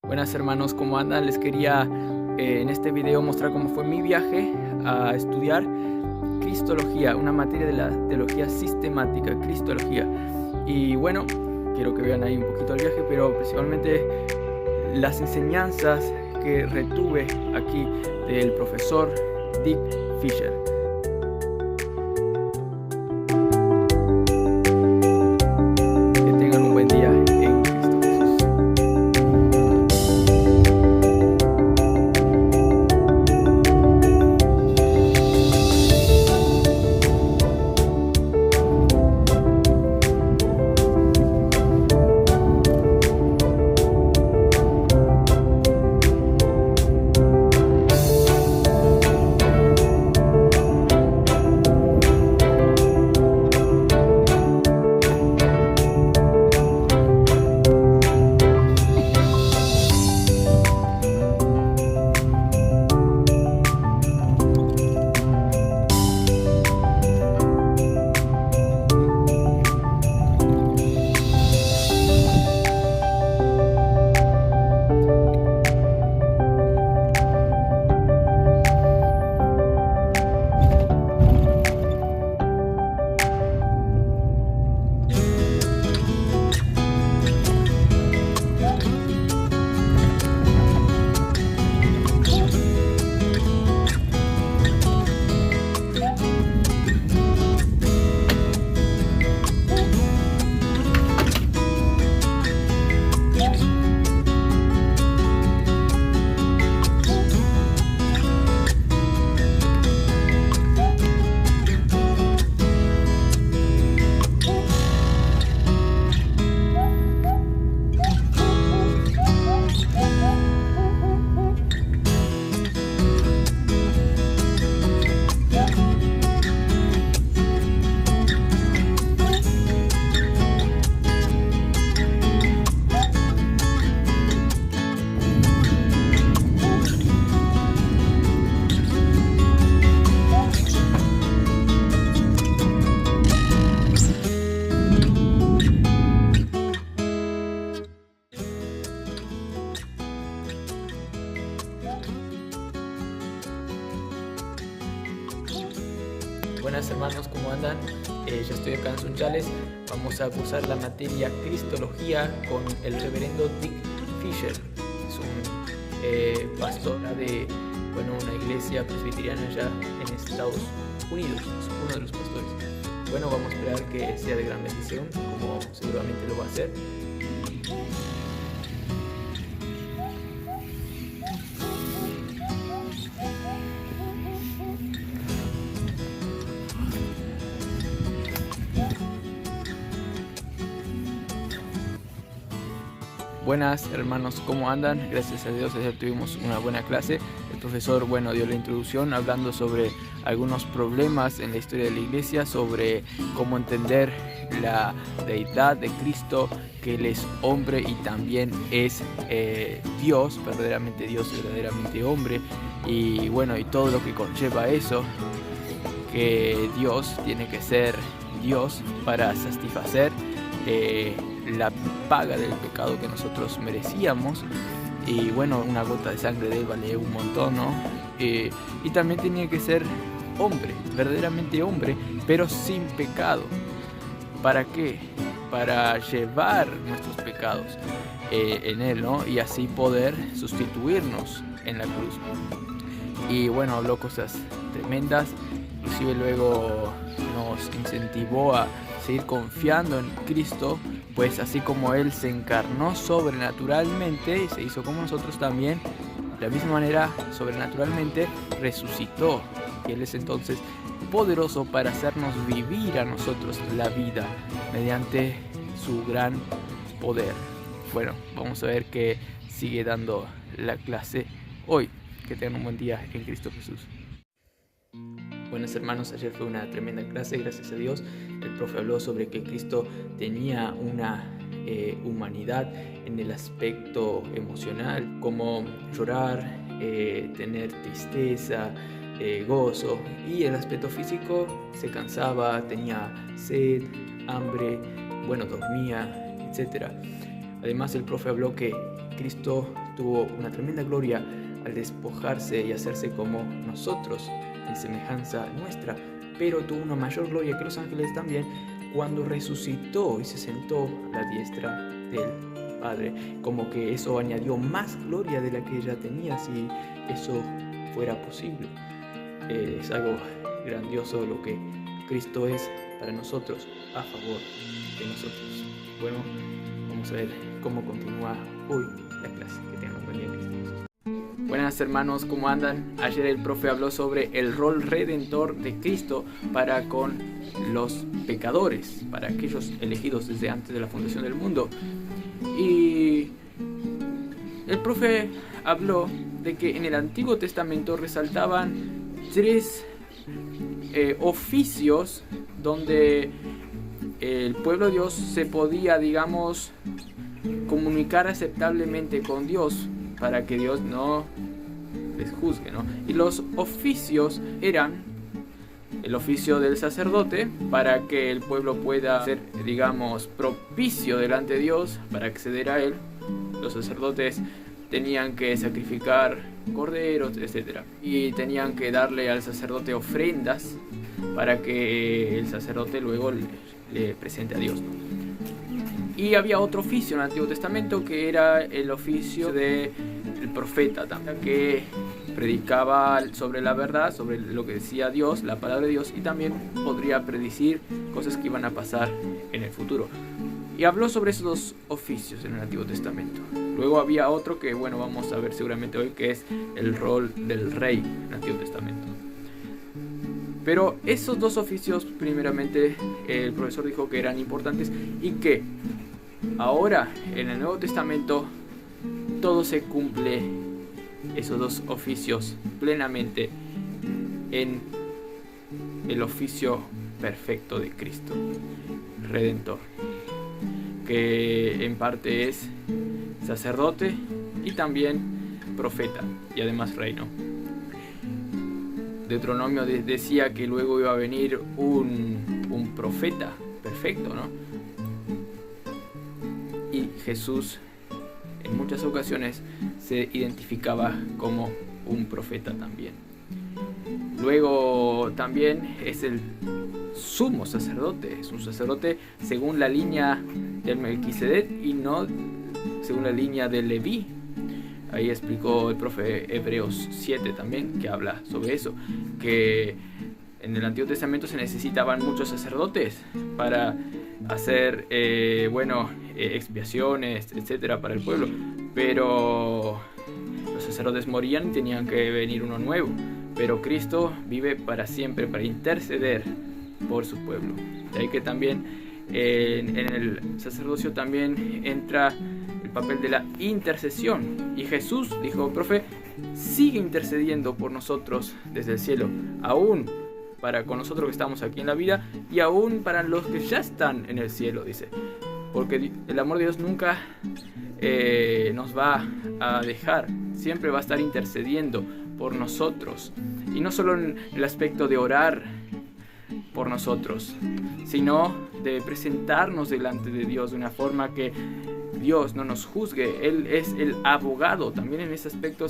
Buenas hermanos, ¿cómo andan? Les quería en este video mostrar cómo fue mi viaje a estudiar Cristología, una materia de la teología sistemática, Cristología. Y bueno, quiero que vean ahí un poquito el viaje, pero principalmente las enseñanzas que retuve aquí del profesor Dick Fisher. Que tengan un buen día en Cristo Jesús. Buenas hermanos, ¿cómo andan? Ya estoy acá en Sunchales. Vamos a cursar la materia Cristología con el reverendo Dick Fisher. Es un pastor de una iglesia presbiteriana allá en Estados Unidos. Es uno de los pastores. Bueno, vamos a esperar que sea de gran bendición, como seguramente lo va a hacer. Buenas hermanos, ¿cómo andan? Gracias a Dios ayer tuvimos una buena clase. El profesor dio la introducción hablando sobre algunos problemas en la historia de la iglesia, sobre cómo entender la deidad de Cristo, que Él es hombre y también es Dios, verdaderamente hombre, y todo lo que conlleva eso, que Dios tiene que ser Dios para satisfacer la paga del pecado que nosotros merecíamos. Y una gota de sangre de Él vale un montón, ¿no? Y también tenía que ser hombre, verdaderamente hombre, pero sin pecado. ¿Para qué? Para llevar nuestros pecados en Él, ¿no? Y así poder sustituirnos en la cruz. Y habló cosas tremendas. Inclusive luego nos incentivó a seguir confiando en Cristo, pues así como Él se encarnó sobrenaturalmente y se hizo como nosotros también, de la misma manera sobrenaturalmente resucitó. Y Él es entonces poderoso para hacernos vivir a nosotros la vida mediante su gran poder. Vamos a ver qué sigue dando la clase hoy. Que tengan un buen día en Cristo Jesús. Buenas hermanos, ayer fue una tremenda clase, gracias a Dios. El profe habló sobre que Cristo tenía una humanidad en el aspecto emocional, como llorar, tener tristeza, gozo, y el aspecto físico se cansaba, tenía sed, hambre, dormía, etc. Además el profe habló que Cristo tuvo una tremenda gloria al despojarse y hacerse como nosotros, en semejanza nuestra, pero tuvo una mayor gloria que los ángeles también cuando resucitó y se sentó a la diestra del Padre. Como que eso añadió más gloria de la que ella tenía, si eso fuera posible. Es algo grandioso lo que Cristo es para nosotros, a favor de nosotros. Bueno, vamos a ver cómo continúa hoy la clase. Que tengan un buen día, cristianos. Buenas hermanos, ¿cómo andan? Ayer el profe habló sobre el rol redentor de Cristo para con los pecadores, para aquellos elegidos desde antes de la fundación del mundo. Y el profe habló de que en el Antiguo Testamento resaltaban 3 oficios donde el pueblo de Dios se podía, digamos, comunicar aceptablemente con Dios para que Dios no les juzgue, ¿no? Y los oficios eran el oficio del sacerdote, para que el pueblo pueda ser, digamos, propicio delante de Dios para acceder a él. Los sacerdotes tenían que sacrificar corderos, etc. Y tenían que darle al sacerdote ofrendas para que el sacerdote luego le presente a Dios, ¿no? Y había otro oficio en el Antiguo Testamento que era el oficio del profeta también, que predicaba sobre la verdad, sobre lo que decía Dios, la palabra de Dios, y también podría predecir cosas que iban a pasar en el futuro. Y habló sobre esos 2 oficios en el Antiguo Testamento. Luego había otro que, bueno, vamos a ver seguramente hoy, que es el rol del rey en el Antiguo Testamento. Pero esos 2 oficios, primeramente, el profesor dijo que eran importantes y que ahora en el Nuevo Testamento todo se cumple, esos 2 oficios, plenamente en el oficio perfecto de Cristo Redentor, que en parte es sacerdote y también profeta y además reino. Deuteronomio decía que luego iba a venir un profeta perfecto, ¿no? Y Jesús en muchas ocasiones se identificaba como un profeta también. Luego también es el sumo sacerdote, es un sacerdote según la línea del Melquisedec y no según la línea de Leví. Ahí explicó el profe Hebreos 7 también, que habla sobre eso, que en el Antiguo Testamento se necesitaban muchos sacerdotes para hacer expiaciones, etcétera, para el pueblo, pero los sacerdotes morían y tenían que venir uno nuevo. Pero Cristo vive para siempre, para interceder por su pueblo. De ahí que también en el sacerdocio también entra el papel de la intercesión. Y Jesús dijo, profe, sigue intercediendo por nosotros desde el cielo, aún para con nosotros que estamos aquí en la vida y aún para los que ya están en el cielo, dice. Porque el amor de Dios nunca nos va a dejar, siempre va a estar intercediendo por nosotros. Y no solo en el aspecto de orar por nosotros, sino de presentarnos delante de Dios de una forma que Dios no nos juzgue. Él es el abogado. También en ese aspecto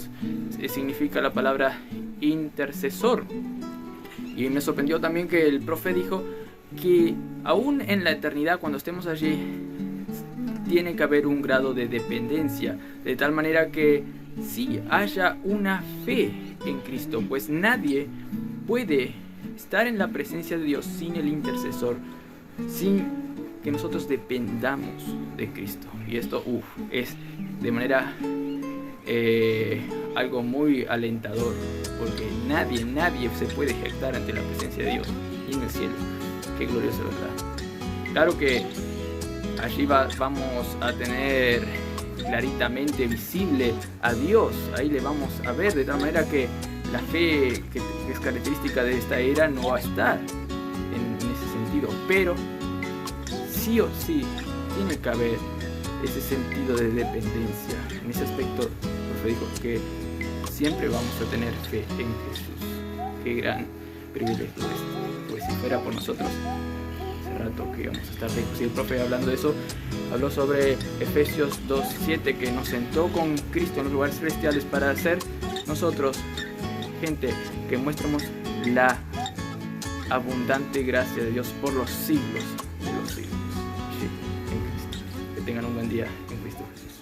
significa la palabra intercesor. Y me sorprendió también que el profe dijo que aún en la eternidad, cuando estemos allí, tiene que haber un grado de dependencia, de tal manera que sí haya una fe en Cristo, pues nadie puede estar en la presencia de Dios sin el intercesor, sin que nosotros dependamos de Cristo. Y esto es de manera algo muy alentador, porque nadie se puede jactar ante la presencia de Dios y en el cielo. Qué gloriosa verdad. Claro que allí vamos a tener claritamente visible a Dios, ahí le vamos a ver, de tal manera que la fe que es característica de esta era no va a estar en ese sentido, pero sí o sí tiene que haber ese sentido de dependencia. En ese aspecto, el profe dijo que siempre vamos a tener fe en Jesús. Qué gran privilegio es. Pues si fuera por nosotros, rato que vamos a estar ricos. Y el profe, hablando de eso, habló sobre Efesios 2:7, que nos sentó con Cristo en los lugares celestiales para hacer nosotros gente que muestramos la abundante gracia de Dios por los siglos de los siglos. Sí, en Cristo. Que tengan un buen día en Cristo Jesús.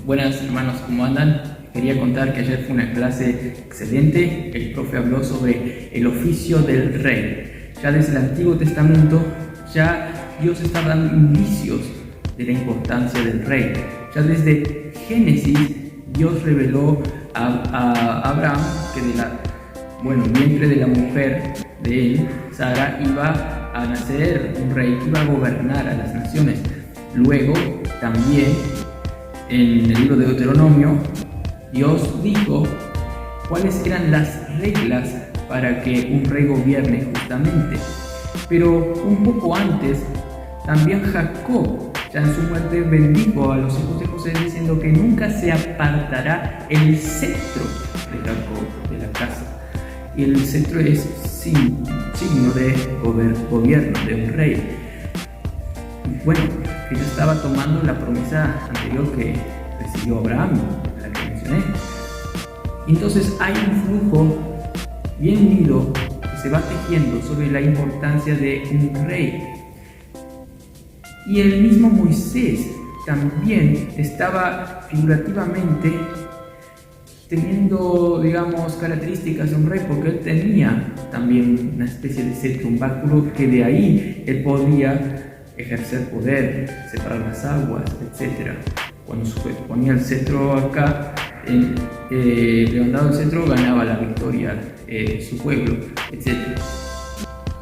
Buenas hermanos, ¿cómo andan? Quería contar que ayer fue una clase excelente. El profe habló sobre el oficio del rey. Ya desde el Antiguo Testamento, ya Dios está dando indicios de la importancia del rey. Ya desde Génesis, Dios reveló a Abraham que del vientre de la mujer de él, Sara, iba a nacer un rey que iba a gobernar a las naciones. Luego, también, en el libro de Deuteronomio, Dios dijo cuáles eran las reglas para que un rey gobierne justamente. Pero un poco antes, también Jacob, ya en su muerte, bendijo a los hijos de José diciendo que nunca se apartará el cetro de Jacob de la casa. Y el cetro es signo de gobierno de un rey. Y bueno, ella estaba tomando la promesa anterior que recibió Abraham, la que mencioné. Entonces hay un flujo bien lindo que se va tejiendo sobre la importancia de un rey. Y el mismo Moisés también estaba figurativamente teniendo, características de un rey, porque él tenía también una especie de cetro, un báculo, que de ahí él podía ejercer poder, separar las aguas, etc. Cuando ponía el cetro acá, levantado el cetro, ganaba la victoria su pueblo, etc.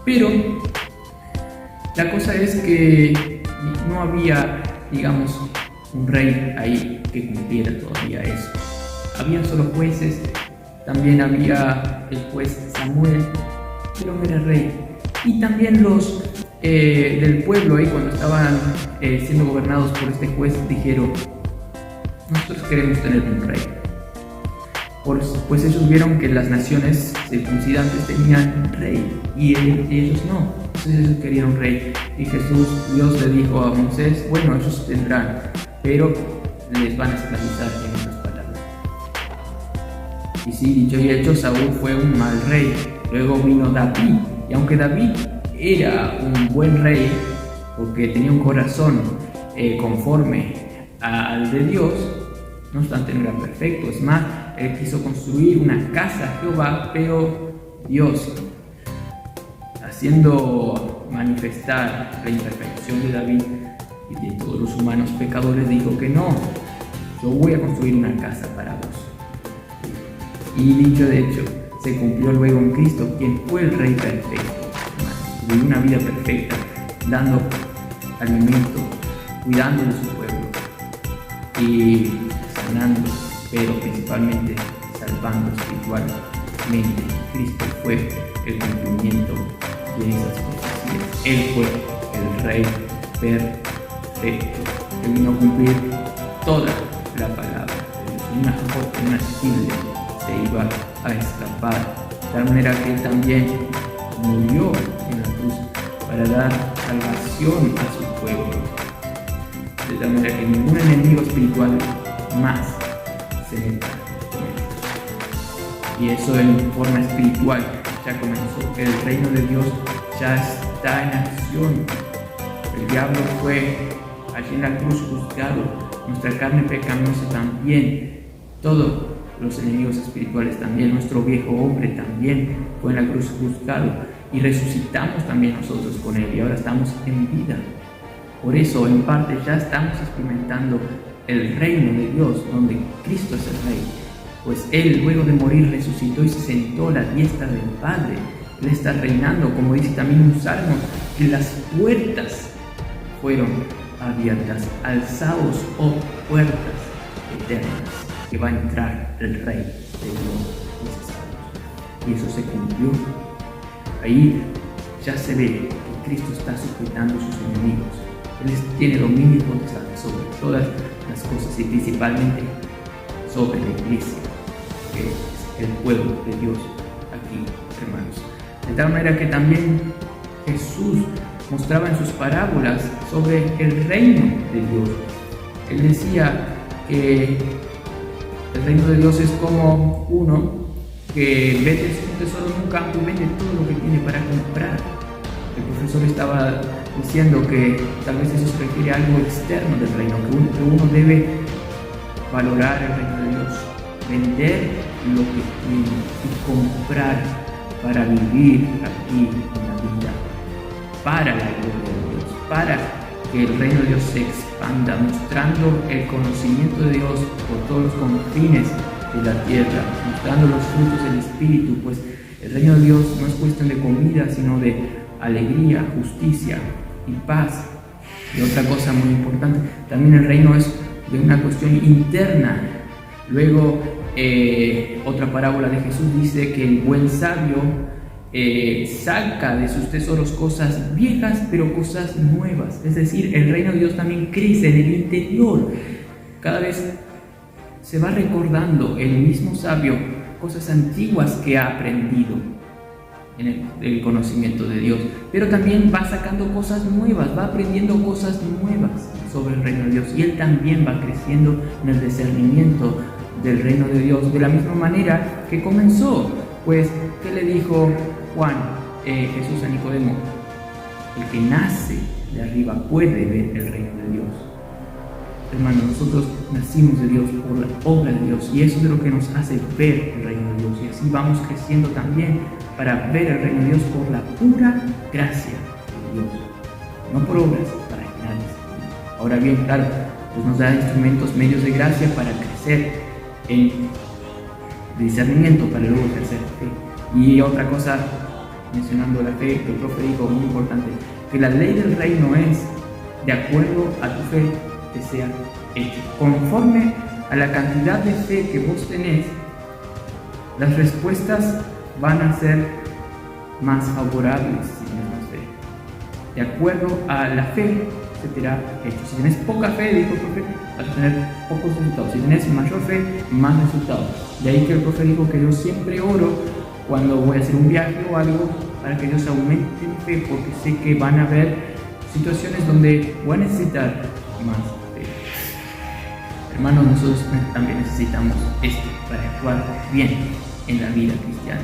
Pero la cosa es que no había, un rey ahí que cumpliera todavía eso. Había solo jueces, también había el juez Samuel, pero no era rey. Y también los del pueblo ahí, cuando estaban siendo gobernados por este juez, dijeron: nosotros queremos tener un rey. Pues ellos vieron que las naciones circuncidantes tenían rey y ellos no. Entonces ellos querían un rey. Y Dios le dijo a Moisés: bueno, ellos tendrán, pero les van a esclavizar, en otras palabras. Y sí, dicho y hecho, Saúl fue un mal rey. Luego vino David, y aunque David era un buen rey, porque tenía un corazón conforme al de Dios, no obstante no era perfecto. Es más, él quiso construir una casa a Jehová, pero Dios, haciendo manifestar la imperfección de David y de todos los humanos pecadores, dijo que no, yo voy a construir una casa para vos. Y dicho de hecho, se cumplió luego en Cristo, quien fue el Rey perfecto. Vivió una vida perfecta, dando alimento, cuidando de su pueblo y sanando, pero principalmente salvando espiritualmente. Cristo fue el cumplimiento de esas profecías. Él fue el Rey perfecto, que vino a cumplir toda la palabra de Dios. Una jota, una tilde se iba a escapar, de tal manera que él también murió en la cruz para dar salvación a su pueblo, de tal manera que ningún enemigo espiritual más se meta con él. Y eso en forma espiritual ya comenzó. El reino de Dios ya está en acción. El diablo fue allí en la cruz juzgado, nuestra carne pecaminosa también, todos los enemigos espirituales también, nuestro viejo hombre también fue en la cruz juzgado, y resucitamos también nosotros con él, y ahora estamos en vida. Por eso, en parte, ya estamos experimentando el reino de Dios, donde Cristo es el Rey, pues Él, luego de morir, resucitó y se sentó a la diestra del Padre. Él está reinando, como dice también un salmo, que las puertas fueron abiertas. Alzaos, oh puertas eternas, que va a entrar el Rey de Dios. Y eso se cumplió. Ahí ya se ve que Cristo está sujetando a sus enemigos. Él tiene dominio y potestad sobre todas las cosas, y principalmente sobre la iglesia, que es el pueblo de Dios, a aquí, hermanos. De tal manera que también Jesús mostraba en sus parábolas sobre el reino de Dios. Él decía que el reino de Dios es como uno que vende su tesoro en un campo y vende todo lo que tiene para comprar. El profesor estaba diciendo que tal vez eso se refiere a algo externo del reino, que uno debe valorar el reino de Dios, vender lo que tiene y comprar para vivir aquí en la vida, para la gloria de Dios, para que el reino de Dios se expanda, mostrando el conocimiento de Dios por todos los confines de la tierra, mostrando los frutos del Espíritu, pues el reino de Dios no es cuestión de comida, sino de alegría, justicia y paz. Y otra cosa muy importante, también el reino es de una cuestión interna. Luego, otra parábola de Jesús dice que el buen sabio saca de sus tesoros cosas viejas, pero cosas nuevas. Es decir, el reino de Dios también crece en el interior. Cada vez se va recordando el mismo sabio cosas antiguas que ha aprendido en el conocimiento de Dios, pero también va sacando cosas nuevas, va aprendiendo cosas nuevas sobre el reino de Dios, y él también va creciendo en el discernimiento del reino de Dios, de la misma manera que comenzó. Pues, ¿qué le dijo Jesús a Nicodemo? El que nace de arriba puede ver el reino de Dios. Hermanos, nosotros nacimos de Dios por la obra de Dios, y eso es lo que nos hace ver el reino de Dios, y así vamos creciendo también para ver el reino de Dios por la pura gracia de Dios, no por obras para que nadie se gloríe. Ahora bien, claro, pues nos da instrumentos, medios de gracia para crecer en discernimiento, para luego ejercer fe. Y otra cosa, mencionando la fe, que el profe dijo, muy importante, que la ley del reino es de acuerdo a tu fe que sea hecho. Conforme a la cantidad de fe que vos tenés, las respuestas van a ser más favorables si tienes más fe. De acuerdo a la fe se te hará hecho. Si tienes poca fe, dijo el profe, vas a tener pocos resultados. Si tienes mayor fe, más resultados. De ahí que el profe dijo que yo siempre oro cuando voy a hacer un viaje o algo para que Dios aumente mi fe, porque sé que van a haber situaciones donde voy a necesitar más fe. Hermanos, nosotros también necesitamos esto para actuar bien en la vida cristiana.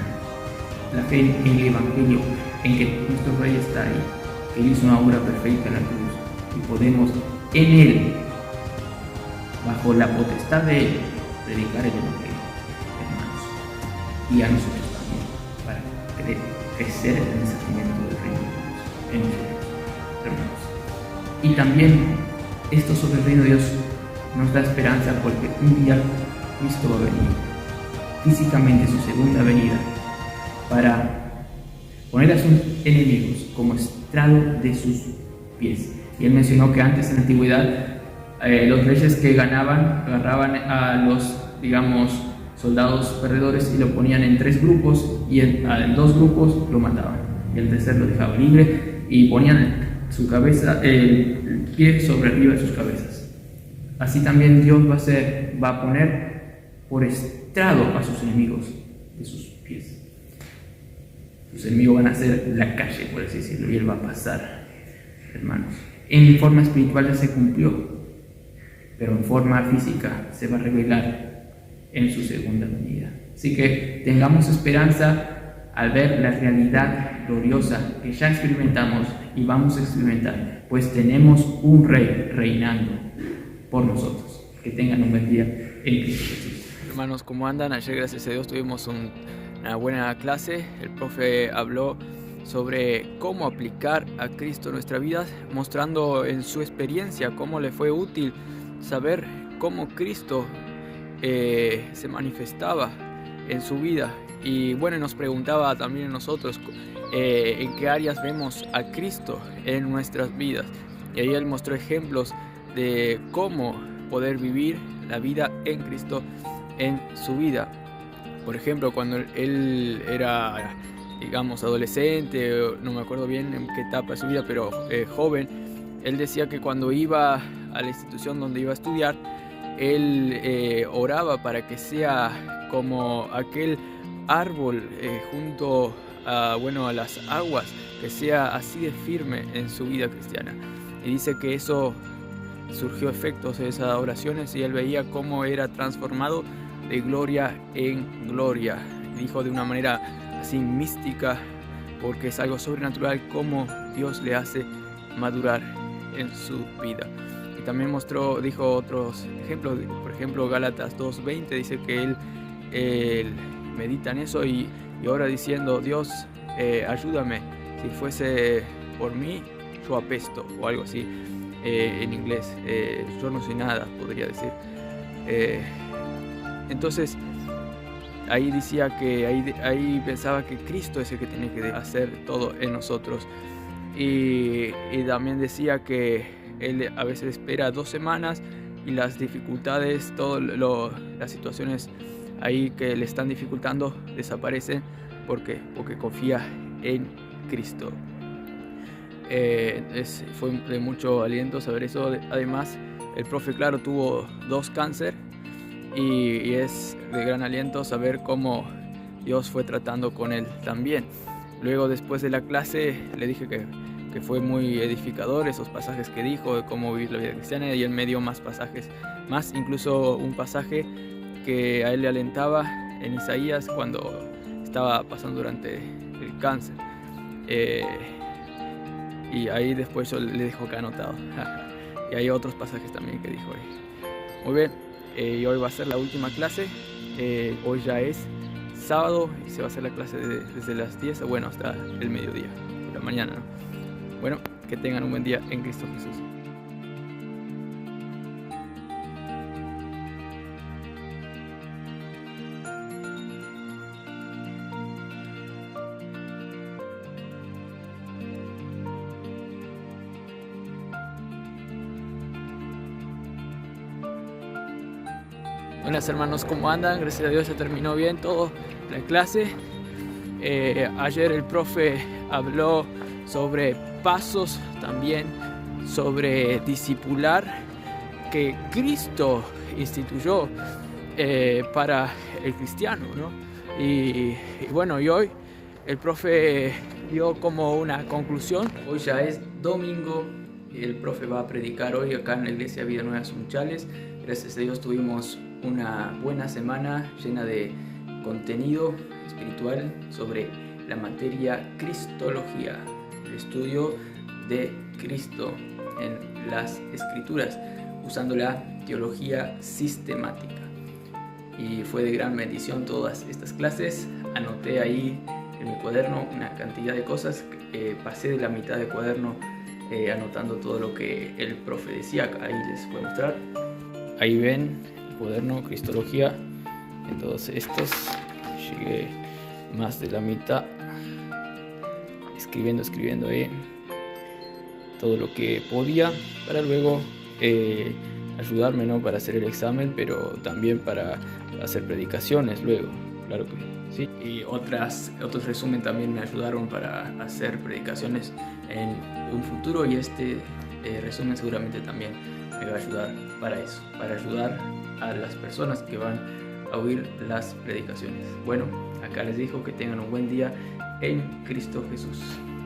La fe en el Evangelio, en que nuestro Rey está ahí, que Él hizo una obra perfecta en la cruz, y podemos en Él, bajo la potestad de Él, predicar el Evangelio, hermanos, y a nosotros también, para crecer en el discernimiento del reino de Dios, en nosotros, hermanos. Y también esto sobre el reino de Dios nos da esperanza, porque un día Cristo va a venir físicamente, su segunda venida, para poner a sus enemigos como estrado de sus pies. Y él mencionó que antes, en la antigüedad, los reyes que ganaban agarraban a los, soldados perdedores y lo ponían en 3 grupos, y en 2 grupos lo mataban, y el tercero lo dejaba libre y ponían su cabeza, el pie sobre arriba de sus cabezas. Así también Dios va a poner por estrado a sus enemigos de sus pies. Sus enemigos van a ser la calle, por así decirlo, y Él va a pasar, hermanos. En forma espiritual ya se cumplió, pero en forma física se va a revelar en su segunda venida. Así que tengamos esperanza al ver la realidad gloriosa que ya experimentamos y vamos a experimentar, pues tenemos un Rey reinando por nosotros. Que tengan un buen día en Cristo Jesús. Hermanos, ¿cómo andan? Ayer, gracias a Dios, tuvimos una buena clase. El profe habló sobre cómo aplicar a Cristo en nuestra vida, mostrando en su experiencia cómo le fue útil saber cómo Cristo se manifestaba en su vida. Y bueno, nos preguntaba también a nosotros en qué áreas vemos a Cristo en nuestras vidas. Y ahí él mostró ejemplos de cómo poder vivir la vida en Cristo en su vida. Por ejemplo, cuando él era, adolescente, no me acuerdo bien en qué etapa de su vida, pero joven, él decía que cuando iba a la institución donde iba a estudiar, él oraba para que sea como aquel árbol junto a las aguas, que sea así de firme en su vida cristiana. Y dice que eso surgió efectos de esas oraciones y él veía cómo era transformado de gloria en gloria. Dijo de una manera así mística, porque es algo sobrenatural como Dios le hace madurar en su vida. Y también dijo otros ejemplos, por ejemplo Gálatas 2:20 dice que él medita en eso y ora diciendo: Dios, ayúdame, si fuese por mí yo apesto, o algo así en inglés, yo no soy nada, podría decir. Entonces ahí decía que ahí pensaba que Cristo es el que tiene que hacer todo en nosotros, y también decía que él a veces espera 2 semanas y las dificultades, las situaciones ahí que le están dificultando desaparecen porque confía en Cristo. Fue de mucho aliento saber eso. Además, el profe, claro, tuvo 2 cáncer y es de gran aliento saber cómo Dios fue tratando con él también. Luego, después de la clase, le dije que fue muy edificador esos pasajes que dijo de cómo vivir la vida cristiana, y él me dio más pasajes, incluso un pasaje que a él le alentaba en Isaías cuando estaba pasando durante el cáncer. Y ahí después yo le dejo acá anotado. Y hay otros pasajes también que dijo ahí. Muy bien, y hoy va a ser la última clase. Hoy ya es sábado y se va a hacer la clase desde las 10, hasta el mediodía, por la mañana, ¿no? Bueno, que tengan un buen día en Cristo Jesús. Buenas hermanos, ¿cómo andan? Gracias a Dios se terminó bien todo la clase. Ayer el profe habló sobre pasos, también sobre discipular que Cristo instituyó para el cristiano, ¿no? Y hoy el profe dio como una conclusión. Hoy ya es domingo y el profe va a predicar hoy acá en la iglesia Vida Nueva Sunchales. Gracias a Dios tuvimos una buena semana llena de contenido espiritual sobre la materia Cristología, el estudio de Cristo en las Escrituras, usando la teología sistemática. Y fue de gran bendición todas estas clases. Anoté ahí en mi cuaderno una cantidad de cosas. Pasé de la mitad del cuaderno anotando todo lo que el profe decía. Ahí les voy a mostrar. Ahí ven el cuaderno Cristología. En todos estos llegué más de la mitad escribiendo todo lo que podía para luego ayudarme, ¿no? Para hacer el examen, pero también para hacer predicaciones luego, claro que sí. Y otros resumen también me ayudaron para hacer predicaciones en un futuro, y este resumen seguramente también me va a ayudar para eso, para ayudar a las personas que van a oír las predicaciones. Bueno, acá les digo que tengan un buen día en Cristo Jesús.